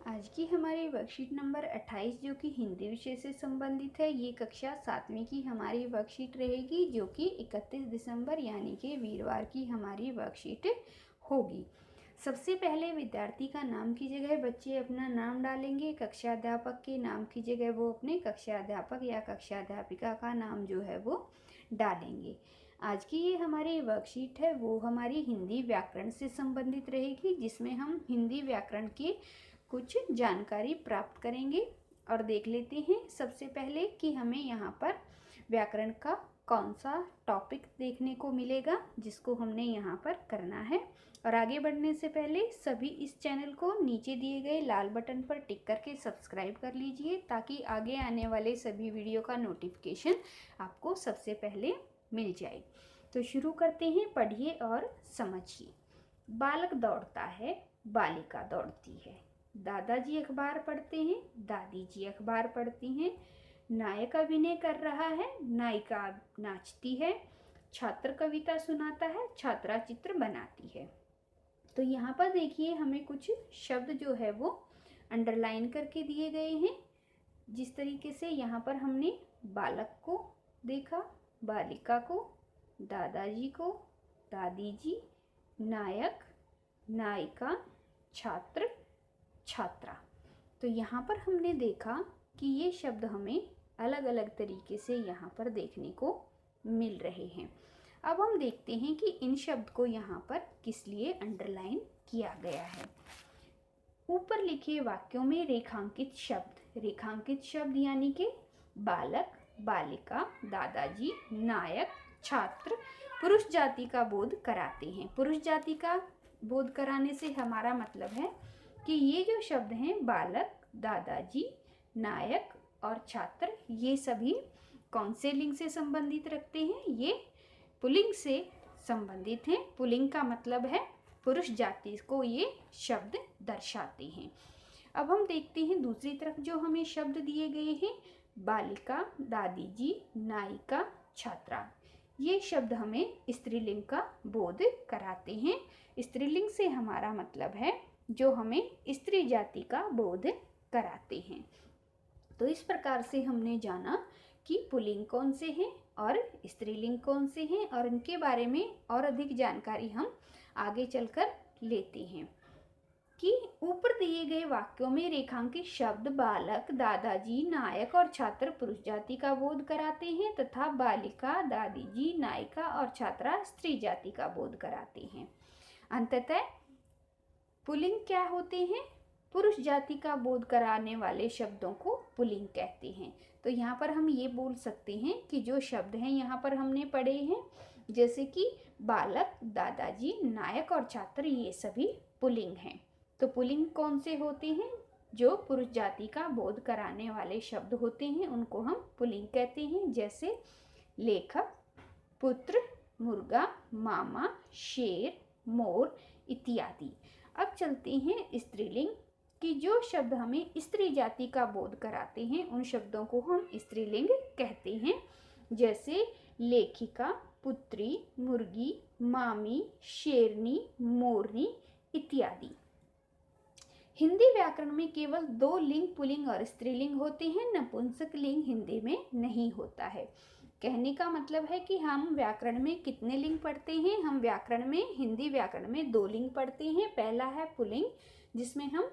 आज की हमारी वर्कशीट नंबर 28 जो कि हिंदी विषय से संबंधित है। ये कक्षा 7वीं की हमारी वर्कशीट रहेगी जो कि 31 दिसंबर यानी कि वीरवार की हमारी वर्कशीट होगी। सबसे पहले विद्यार्थी का नाम की जगह बच्चे अपना नाम डालेंगे। कक्षा अध्यापक के नाम की जगह वो अपने कक्षा अध्यापक या कक्षा अध्यापिका का नाम जो है वो डालेंगे। आज की ये हमारी वर्कशीट है वो हमारी हिंदी व्याकरण से संबंधित रहेगी, जिसमें हम हिंदी व्याकरण के कुछ जानकारी प्राप्त करेंगे। और देख लेते हैं सबसे पहले कि हमें यहाँ पर व्याकरण का कौन सा टॉपिक देखने को मिलेगा जिसको हमने यहाँ पर करना है। और आगे बढ़ने से पहले सभी इस चैनल को नीचे दिए गए लाल बटन पर टिक करके सब्सक्राइब कर लीजिए, ताकि आगे आने वाले सभी वीडियो का नोटिफिकेशन आपको सबसे पहले मिल जाए। तो शुरू करते हैं, पढ़िए और समझिए। बालक दौड़ता है, बालिका दौड़ती है। दादाजी अखबार पढ़ते हैं, दादी जी अखबार पढ़ती हैं। नायक अभिनय कर रहा है, नायिका नाचती है। छात्र कविता सुनाता है, छात्रा चित्र बनाती है। तो यहाँ पर देखिए हमें कुछ शब्द जो है वो अंडरलाइन करके दिए गए हैं। जिस तरीके से यहाँ पर हमने बालक को देखा, बालिका को, दादाजी को, दादी जी, नायक, नायिका, छात्र, छात्रा। तो यहाँ पर हमने देखा कि ये शब्द हमें अलग अलग तरीके से यहाँ पर देखने को मिल रहे हैं। अब हम देखते हैं कि इन शब्द को यहाँ पर किस लिए अंडरलाइन किया गया है। ऊपर लिखे वाक्यों में रेखांकित शब्द यानी कि बालक, बालिका, दादाजी, नायक, छात्र पुरुष जाति का बोध कराते हैं। पुरुष जाति का बोध कराने से हमारा मतलब है कि ये जो शब्द हैं बालक, दादाजी, नायक और छात्र, ये सभी कौन से लिंग से संबंधित रखते हैं? ये पुल्लिंग से संबंधित हैं। पुल्लिंग का मतलब है पुरुष जाति को ये शब्द दर्शाते हैं। अब हम देखते हैं दूसरी तरफ जो हमें शब्द दिए गए हैं, बालिका, दादी जी, नायिका, छात्रा। ये शब्द हमें स्त्रीलिंग का बोध कराते हैं। स्त्रीलिंग से हमारा मतलब है जो हमें स्त्री जाति का बोध कराते हैं। तो इस प्रकार से हमने जाना कि पुल्लिंग कौन से हैं और स्त्रीलिंग कौन से हैं, और इनके बारे में और अधिक जानकारी हम आगे चलकर लेते हैं। कि ऊपर दिए गए वाक्यों में रेखांकित शब्द बालक, दादाजी, नायक और छात्र पुरुष जाति का बोध कराते हैं तथा बालिका, दादी जी, नायिका और छात्रा स्त्री जाति का बोध कराते हैं। अंततः पुल्लिंग क्या होते हैं? पुरुष जाति का बोध कराने वाले शब्दों को पुल्लिंग कहते हैं। तो यहाँ पर हम ये बोल सकते हैं कि जो शब्द हैं यहाँ पर हमने पढ़े हैं, जैसे कि बालक, दादाजी, नायक और छात्र, ये सभी पुल्लिंग हैं। तो पुल्लिंग कौन से होते हैं? जो पुरुष जाति का बोध कराने वाले शब्द होते हैं उनको हम पुल्लिंग कहते हैं, जैसे लेखक, पुत्र, मुर्गा, मामा, शेर, मोर इत्यादि। अब चलते हैं स्त्रीलिंग कि जो शब्द हमें स्त्री जाति का बोध कराते हैं उन शब्दों को हम स्त्रीलिंग कहते हैं, जैसे लेखिका, पुत्री, मुर्गी, मामी, शेरनी, मोरनी इत्यादि। हिंदी व्याकरण में केवल 2 लिंग पुल्लिंग और स्त्रीलिंग होते हैं, नपुंसक लिंग हिंदी में नहीं होता है। कहने का मतलब है कि हम व्याकरण में कितने लिंग पढ़ते हैं? हम व्याकरण में, हिंदी व्याकरण में 2 लिंग पढ़ते हैं। पहला है पुल्लिंग जिसमें हम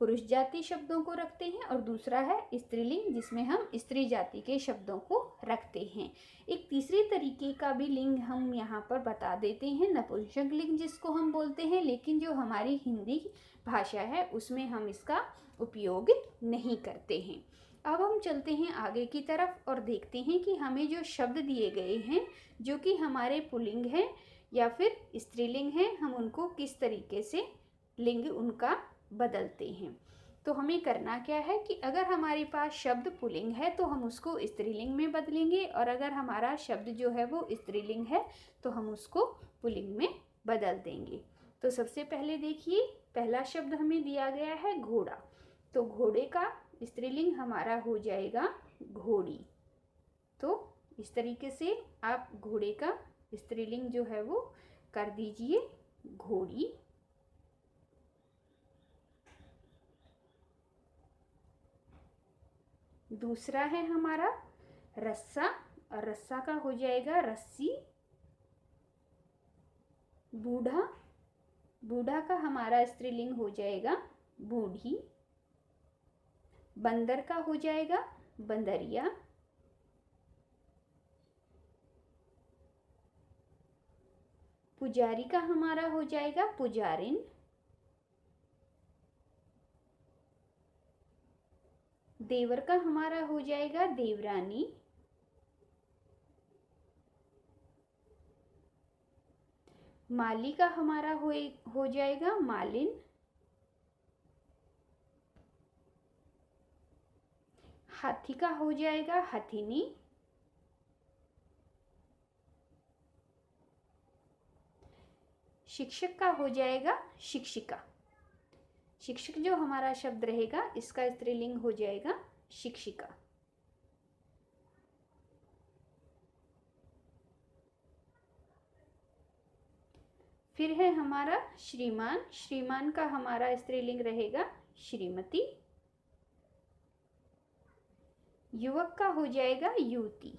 पुरुष जाति शब्दों को रखते हैं, और दूसरा है स्त्रीलिंग जिसमें हम स्त्री जाति के शब्दों को रखते हैं। एक तीसरी तरीके का भी लिंग हम यहाँ पर बता देते हैं, नपुंसक लिंग जिसको हम बोलते हैं, लेकिन जो हमारी हिंदी भाषा है उसमें हम इसका उपयोग नहीं करते हैं। अब हम चलते हैं आगे की तरफ और देखते हैं कि हमें जो शब्द दिए गए हैं जो कि हमारे पुल्लिंग हैं या फिर स्त्रीलिंग हैं, हम उनको किस तरीके से लिंग उनका बदलते हैं। तो हमें करना क्या है कि अगर हमारे पास शब्द पुल्लिंग है तो हम उसको स्त्रीलिंग में बदलेंगे, और अगर हमारा शब्द जो है वो स्त्रीलिंग है तो हम उसको पुल्लिंग में बदल देंगे। तो सबसे पहले देखिए, पहला शब्द हमें दिया गया है घोड़ा। तो घोड़े का स्त्रीलिंग हमारा हो जाएगा घोड़ी। तो इस तरीके से आप घोड़े का स्त्रीलिंग जो है वो कर दीजिए घोड़ी। दूसरा है हमारा रस्सा, और रस्सा का हो जाएगा रस्सी। बूढ़ा, बूढ़ा का हमारा स्त्रीलिंग हो जाएगा बूढ़ी। बंदर का हो जाएगा बंदरिया। पुजारी का हमारा हो जाएगा पुजारिन। देवर का हमारा हो जाएगा देवरानी। माली का हमारा हो जाएगा मालिन। हाथी का हो जाएगा हथिनी। शिक्षक का हो जाएगा शिक्षिका। शिक्षक जो हमारा शब्द रहेगा इसका स्त्रीलिंग हो जाएगा शिक्षिका। फिर है हमारा श्रीमान। श्रीमान का हमारा स्त्रीलिंग रहेगा श्रीमती। युवक का हो जाएगा युवती।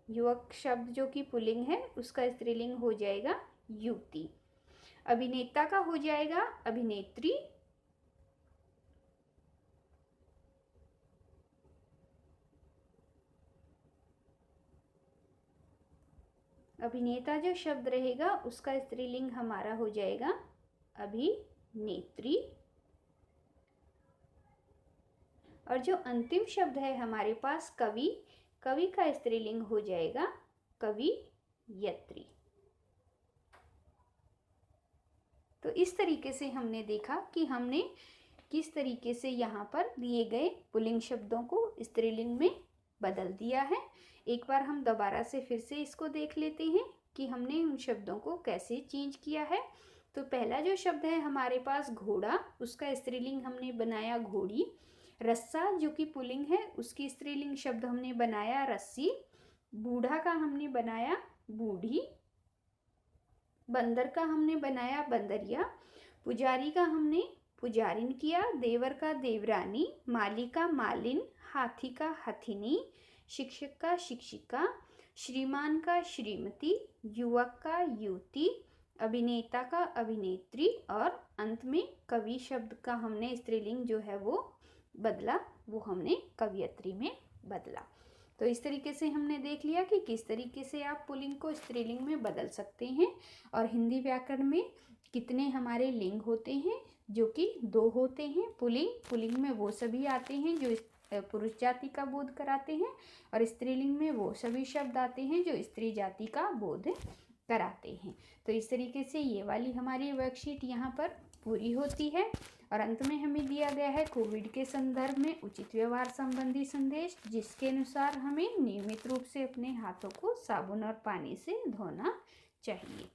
युवक शब्द जो कि पुल्लिंग है उसका स्त्रीलिंग हो जाएगा युवती। अभिनेता का हो जाएगा अभिनेत्री। अभिनेता जो शब्द रहेगा उसका स्त्रीलिंग हमारा हो जाएगा अभिनेत्री। और जो अंतिम शब्द है हमारे पास कवि, कवि का स्त्रीलिंग हो जाएगा कवियत्री। तो इस तरीके से हमने देखा कि हमने किस तरीके से यहाँ पर दिए गए पुल्लिंग शब्दों को स्त्रीलिंग में बदल दिया है। एक बार हम दोबारा से फिर से इसको देख लेते हैं कि हमने उन शब्दों को कैसे चेंज किया है। तो पहला जो शब्द है हमारे पास घोड़ा, उसका स्त्रीलिंग हमने बनाया घोड़ी। रस्सा जो कि पुल्लिंग है उसकी स्त्रीलिंग शब्द हमने बनाया रस्सी। बूढ़ा का हमने बनाया बूढ़ी। बंदर का हमने बनाया बंदरिया। पुजारी का हमने पुजारिन किया। देवर का देवरानी। माली का मालिन। हाथी का हथिनी। शिक्षक का शिक्षिका। श्रीमान का श्रीमती। युवक का युवती। अभिनेता का अभिनेत्री। और अंत में कवि शब्द का हमने स्त्रीलिंग जो है वो बदला, वो हमने कवियत्री में बदला। तो इस तरीके से हमने देख लिया कि किस तरीके से आप पुल्लिंग को स्त्रीलिंग में बदल सकते हैं। और हिंदी व्याकरण में कितने हमारे लिंग होते हैं, जो कि 2 होते हैं। पुल्लिंग में वो सभी आते हैं जो पुरुष जाति का बोध कराते हैं, और स्त्रीलिंग में वो सभी शब्द आते हैं जो स्त्री जाति का बोध कराते हैं। तो इस तरीके से ये वाली हमारी वर्कशीट यहाँ पर पूरी होती है। और अंत में हमें दिया गया है कोविड के संदर्भ में उचित व्यवहार संबंधी संदेश, जिसके अनुसार हमें नियमित रूप से अपने हाथों को साबुन और पानी से धोना चाहिए।